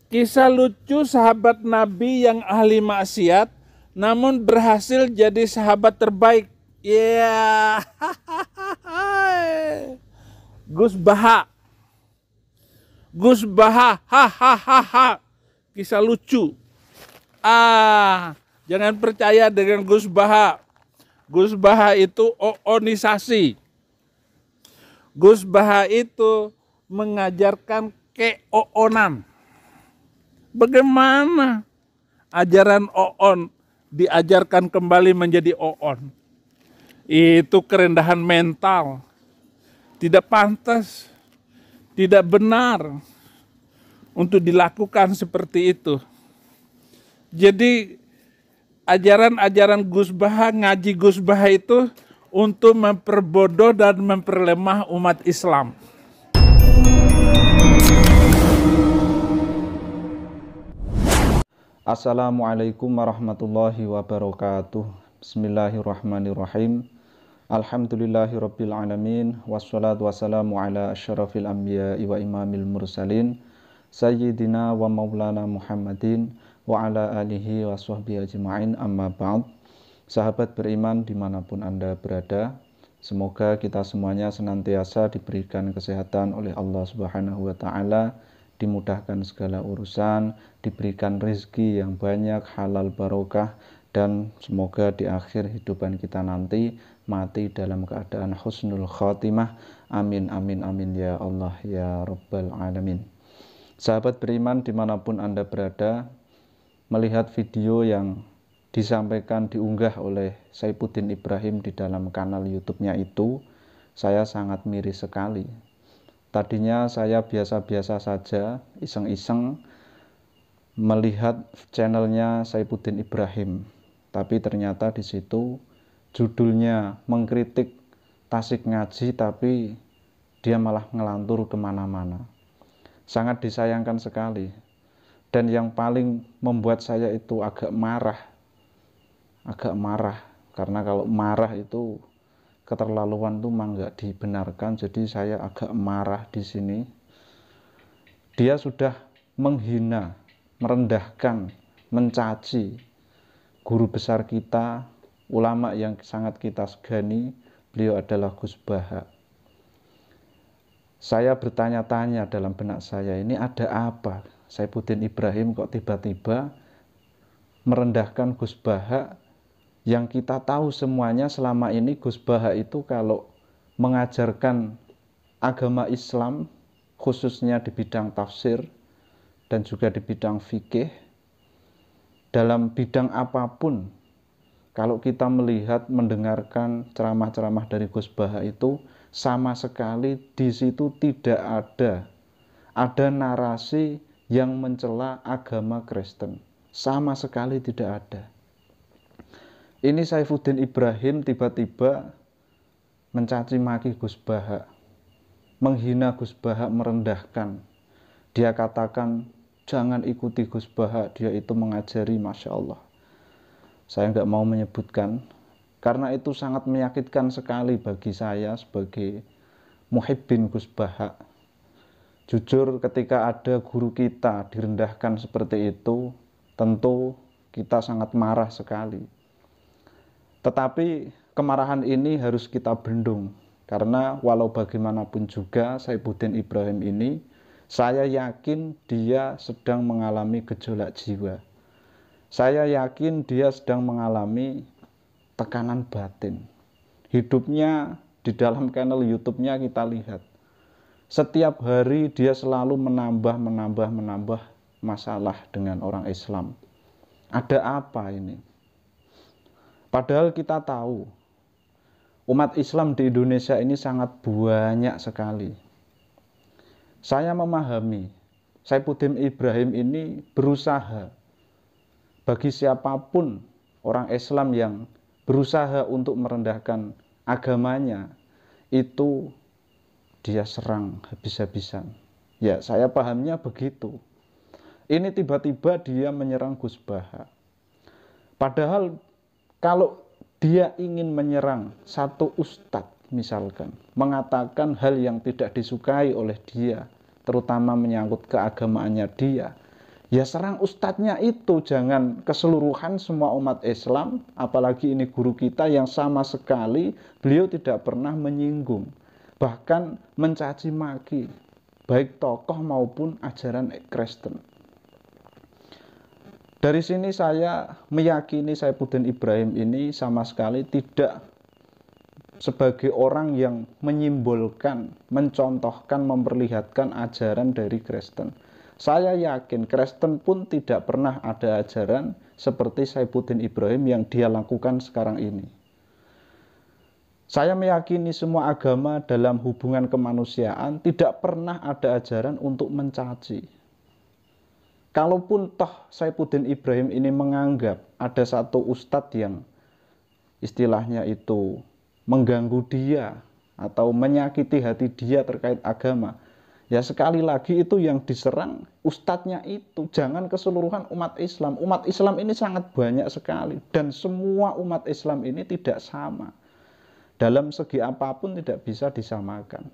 Kisah lucu sahabat Nabi yang ahli maksiat namun berhasil jadi sahabat terbaik. Ya, Gus Baha. Gus Baha, hahaha. Kisah lucu. Jangan percaya dengan Gus Baha. Gus Baha itu oonisasi. Gus Baha itu mengajarkan keoonan. Bagaimana ajaran oon diajarkan kembali menjadi oon? Itu kerendahan mental. Tidak pantas, tidak benar untuk dilakukan seperti itu. Jadi ajaran-ajaran Gus Baha, ngaji Gus Baha itu untuk memperbodoh dan memperlemah umat Islam. Assalamualaikum warahmatullahi wabarakatuh. Bismillahirrahmanirrahim. Alhamdulillahirabbil alamin wassalatu wassalamu ala asyrafil anbiya'i wa imamil mursalin sayyidina wa maulana Muhammadin wa ala alihi wa sahbihi ajma'in, amma ba'd. Sahabat beriman dimanapun Anda berada, semoga kita semuanya senantiasa diberikan kesehatan oleh Allah Subhanahu wa ta'ala, dimudahkan segala urusan, diberikan rezeki yang banyak, halal barokah, dan semoga di akhir hidupan kita nanti mati dalam keadaan husnul khatimah. Amin amin amin ya Allah ya Rabbal alamin. Sahabat beriman dimanapun Anda berada, melihat video yang disampaikan, diunggah oleh Saifuddin Ibrahim di dalam kanal YouTube-nya itu, saya sangat miris sekali. Tadinya saya biasa-biasa saja, iseng-iseng melihat channelnya Saifuddin Ibrahim, tapi ternyata di situ judulnya mengkritik tasik ngaji, tapi dia malah ngelantur kemana-mana. Sangat disayangkan sekali. Dan yang paling membuat saya itu agak marah, karena kalau marah itu keterlaluan tuh mah nggak dibenarkan. Jadi saya agak marah di sini. Dia sudah menghina, merendahkan, mencaci guru besar kita, ulama yang sangat kita segani. Beliau adalah Gus Baha. Saya bertanya-tanya dalam benak saya, ini ada apa? Saifuddin Ibrahim kok tiba-tiba merendahkan Gus Baha, yang kita tahu semuanya selama ini Gus Baha itu kalau mengajarkan agama Islam, khususnya di bidang tafsir dan juga di bidang fikih, dalam bidang apapun, kalau kita melihat, mendengarkan ceramah-ceramah dari Gus Baha itu, sama sekali di situ tidak ada narasi yang mencela agama Kristen. Sama sekali tidak ada. Ini Saifuddin Ibrahim tiba-tiba mencaci maki Gus Baha, menghina Gus Baha, merendahkan. Dia katakan jangan ikuti Gus Baha, dia itu mengajari, Masya Allah. Saya nggak mau menyebutkan, karena itu sangat menyakitkan sekali bagi saya sebagai muhibbin Gus Baha. Jujur, ketika ada guru kita direndahkan seperti itu, tentu kita sangat marah sekali. Tetapi kemarahan ini harus kita bendung, karena walau bagaimanapun juga Saifuddin Ibrahim ini, saya yakin dia sedang mengalami gejolak jiwa. Saya yakin dia sedang mengalami tekanan batin. Hidupnya di dalam channel YouTube-nya kita lihat, setiap hari dia selalu menambah masalah dengan orang Islam. Ada apa ini? Padahal kita tahu umat Islam di Indonesia ini sangat banyak sekali. Saya memahami Saifuddin Ibrahim ini berusaha, bagi siapapun orang Islam yang berusaha untuk merendahkan agamanya, itu dia serang habis-habisan. Ya, saya pahamnya begitu. Ini tiba-tiba dia menyerang Gus Baha. Padahal kalau dia ingin menyerang satu ustadz misalkan, mengatakan hal yang tidak disukai oleh dia, terutama menyangkut keagamaannya dia, Ya serang ustadznya itu, jangan keseluruhan semua umat Islam, apalagi ini guru kita yang sama sekali beliau tidak pernah menyinggung, bahkan mencaci maki, baik tokoh maupun ajaran Kristen. Dari sini saya meyakini Saifuddin Ibrahim ini sama sekali tidak sebagai orang yang menyimbolkan, mencontohkan, memperlihatkan ajaran dari Kristen. Saya yakin Kristen pun tidak pernah ada ajaran seperti Saifuddin Ibrahim yang dia lakukan sekarang ini. Saya meyakini semua agama dalam hubungan kemanusiaan tidak pernah ada ajaran untuk mencaci. Kalaupun toh Saifuddin Ibrahim ini menganggap ada satu ustadz yang istilahnya itu mengganggu dia atau menyakiti hati dia terkait agama, ya sekali lagi itu yang diserang ustadznya itu, jangan keseluruhan umat Islam. Umat Islam ini sangat banyak sekali dan semua umat Islam ini tidak sama. Dalam segi apapun tidak bisa disamakan.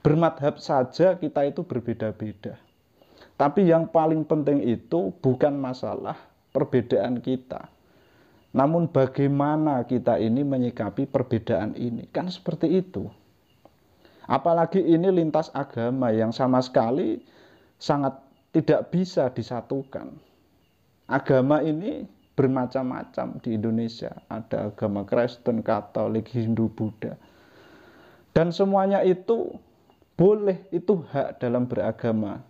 Bermadhab saja kita itu berbeda-beda. Tapi yang paling penting itu bukan masalah perbedaan kita, namun bagaimana kita ini menyikapi perbedaan ini. Kan seperti itu. Apalagi ini lintas agama yang sama sekali sangat tidak bisa disatukan. Agama ini bermacam-macam di Indonesia. Ada agama Kristen, Katolik, Hindu, Buddha. Dan semuanya itu boleh, itu hak dalam beragama.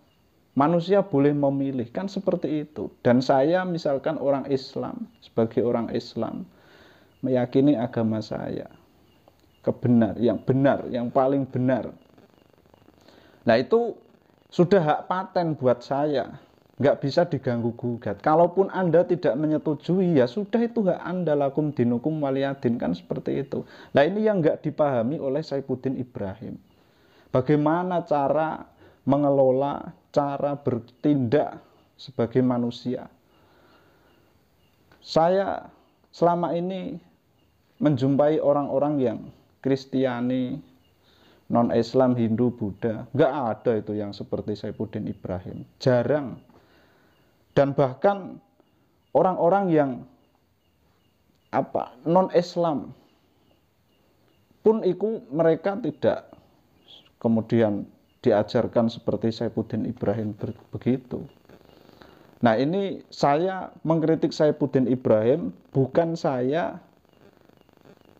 Manusia boleh memilih, kan seperti itu. Dan saya misalkan orang Islam, sebagai orang Islam, meyakini agama saya benar, yang paling benar. Nah itu sudah hak paten buat saya, nggak bisa diganggu gugat. Kalaupun Anda tidak menyetujui, ya sudah itu hak Anda, lakum dinukum waliyadin, kan seperti itu. Nah ini yang nggak dipahami oleh Saifuddin Ibrahim. Bagaimana cara mengelola, cara bertindak sebagai manusia. Saya selama ini menjumpai orang-orang yang Kristiani, non-Islam, Hindu, Buddha, nggak ada itu yang seperti Saifuddin Ibrahim, jarang. Dan bahkan orang-orang yang non-Islam pun itu mereka tidak kemudian diajarkan seperti Saifuddin Ibrahim begitu. Nah ini saya mengkritik Saifuddin Ibrahim, bukan saya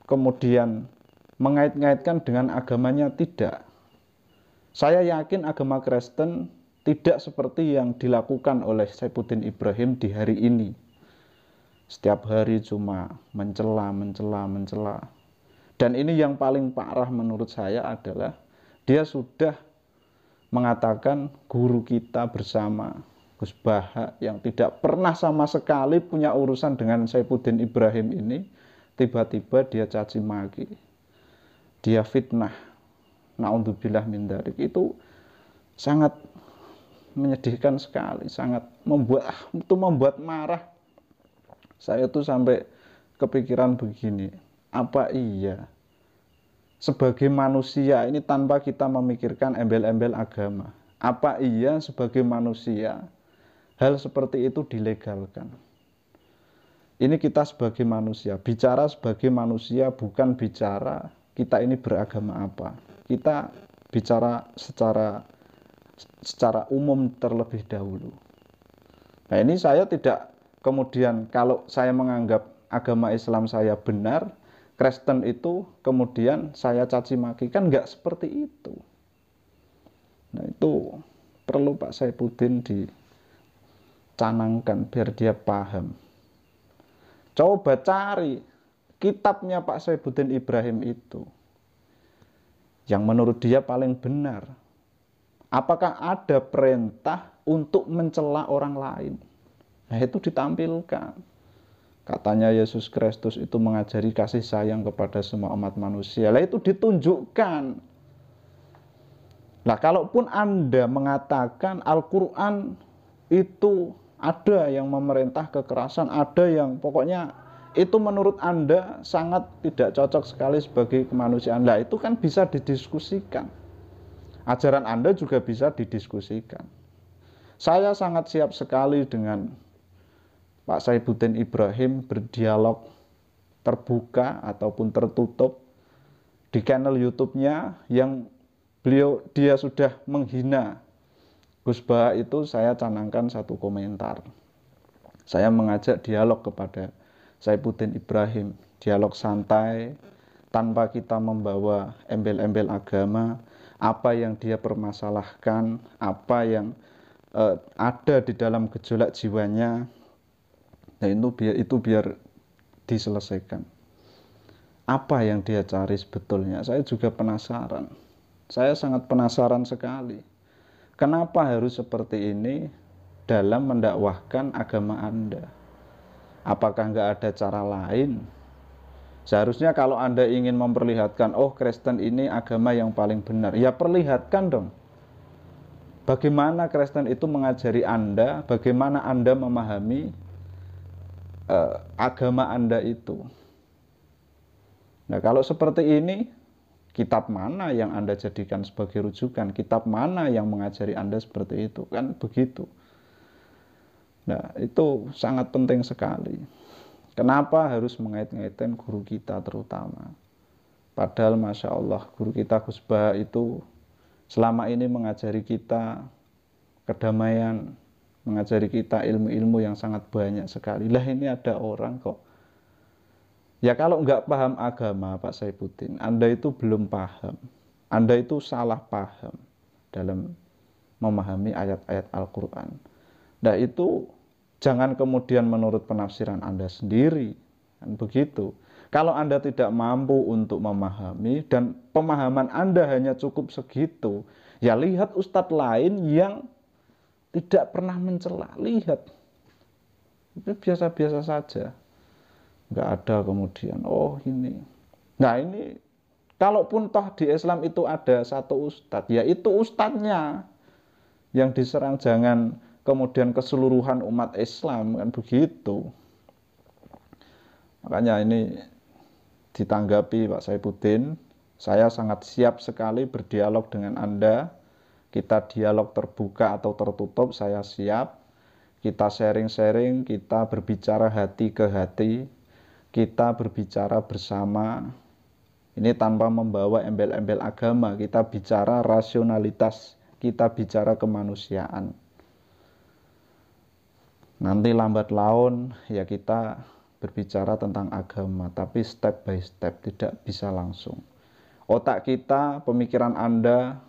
kemudian mengait-ngaitkan dengan agamanya, tidak. Saya yakin agama Kristen tidak seperti yang dilakukan oleh Saifuddin Ibrahim di hari ini. Setiap hari cuma mencela. Dan ini yang paling parah menurut saya adalah dia sudah mengatakan guru kita bersama, Gus Baha, yang tidak pernah sama sekali punya urusan dengan Saifuddin Ibrahim ini, tiba-tiba dia caci maki, dia fitnah, naudzubillah min dzalik. Itu sangat menyedihkan sekali, sangat membuat marah. Saya tuh sampai kepikiran begini, apa iya sebagai manusia ini tanpa kita memikirkan embel-embel agama, apa iya sebagai manusia hal seperti itu dilegalkan? Ini kita sebagai manusia, bicara sebagai manusia, bukan bicara kita ini beragama apa. Kita bicara secara umum terlebih dahulu. Nah ini saya tidak kemudian kalau saya menganggap agama Islam saya benar, Kristen itu kemudian saya caci maki, kan nggak seperti itu. Nah itu perlu Pak Saifuddin dicanangkan biar dia paham. Coba cari kitabnya Pak Saifuddin Ibrahim itu yang menurut dia paling benar. Apakah ada perintah untuk mencela orang lain? Nah itu ditampilkan. Katanya Yesus Kristus itu mengajari kasih sayang kepada semua umat manusia. Lah itu ditunjukkan. Nah kalaupun Anda mengatakan Al-Quran itu ada yang memerintah kekerasan, ada yang pokoknya itu menurut Anda sangat tidak cocok sekali sebagai kemanusiaan. Nah itu kan bisa didiskusikan. Ajaran Anda juga bisa didiskusikan. Saya sangat siap sekali dengan Pak Saifuddin Ibrahim berdialog terbuka ataupun tertutup di channel YouTube-nya yang dia sudah menghina Gus Baha. Itu saya canangkan satu komentar. Saya mengajak dialog kepada Saifuddin Ibrahim, dialog santai tanpa kita membawa embel-embel agama, apa yang dia permasalahkan, apa yang ada di dalam gejolak jiwanya. Nah, itu biar diselesaikan. Apa yang dia cari sebetulnya? Saya juga penasaran. Saya sangat penasaran sekali. Kenapa harus seperti ini dalam mendakwahkan agama Anda? Apakah nggak ada cara lain? Seharusnya kalau Anda ingin memperlihatkan, oh Kristen ini agama yang paling benar, ya perlihatkan dong. Bagaimana Kristen itu mengajari Anda, bagaimana Anda memahami agama Anda itu. Nah, kalau seperti ini, kitab mana yang Anda jadikan sebagai rujukan? Kitab mana yang mengajari Anda seperti itu? Kan begitu. Nah, itu sangat penting sekali. Kenapa harus mengait-ngaitkan guru kita terutama? Padahal Masya Allah, guru kita Gus Baha itu selama ini mengajari kita kedamaian, mengajari kita ilmu-ilmu yang sangat banyak sekali. Lah ini ada orang kok. Ya kalau nggak paham agama Pak Saifuddin, Anda itu belum paham. Anda itu salah paham dalam memahami ayat-ayat Al-Quran. Nah itu jangan kemudian menurut penafsiran Anda sendiri, kan begitu. Kalau Anda tidak mampu untuk memahami dan pemahaman Anda hanya cukup segitu, ya lihat ustadz lain yang tidak pernah mencela, lihat. Itu biasa-biasa saja. Nggak ada kemudian, oh ini. Nah ini, kalaupun toh di Islam itu ada satu ustadz, ya itu ustadznya yang diserang, jangan kemudian keseluruhan umat Islam, kan begitu. Makanya ini ditanggapi Pak Saifuddin, saya sangat siap sekali berdialog dengan Anda. Kita dialog terbuka atau tertutup, saya siap. Kita sharing-sharing, kita berbicara hati ke hati, kita berbicara bersama. Ini tanpa membawa embel-embel agama, kita bicara rasionalitas, kita bicara kemanusiaan. Nanti lambat laun ya kita berbicara tentang agama, tapi step by step, tidak bisa langsung. Otak kita, pemikiran Anda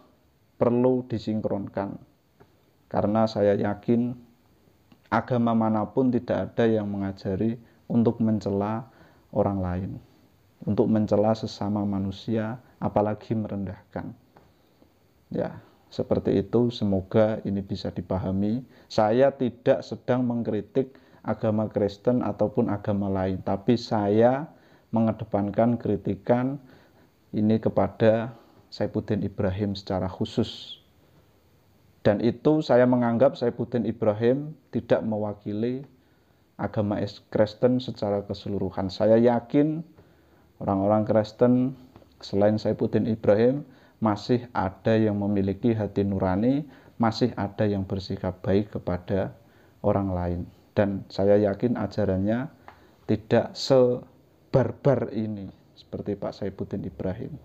perlu disinkronkan. Karena saya yakin agama manapun tidak ada yang mengajari untuk mencela orang lain, untuk mencela sesama manusia, apalagi merendahkan. Ya. Seperti itu, semoga ini bisa dipahami. Saya tidak sedang mengkritik agama Kristen ataupun agama lain, tapi saya mengedepankan kritikan ini kepada Saifuddin Ibrahim secara khusus. Dan itu saya menganggap Saifuddin Ibrahim tidak mewakili agama Kristen secara keseluruhan. Saya yakin orang-orang Kristen selain Saifuddin Ibrahim masih ada yang memiliki hati nurani, masih ada yang bersikap baik kepada orang lain. Dan saya yakin ajarannya tidak sebarbar ini seperti Pak Saifuddin Ibrahim.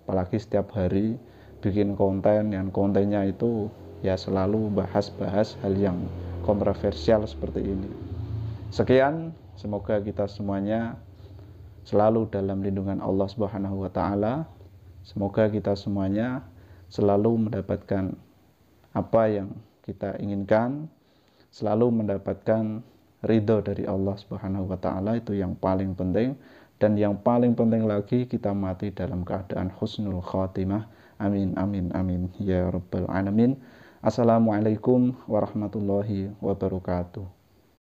Apalagi setiap hari bikin konten yang kontennya itu ya selalu bahas-bahas hal yang kontroversial seperti ini. Sekian, semoga kita semuanya selalu dalam lindungan Allah Subhanahu wa taala. Semoga kita semuanya selalu mendapatkan apa yang kita inginkan, selalu mendapatkan ridho dari Allah Subhanahu wa taala, itu yang paling penting. Dan yang paling penting lagi, kita mati dalam keadaan husnul khatimah. Amin, amin, amin. Ya Rabbal Alamin. Assalamualaikum warahmatullahi wabarakatuh.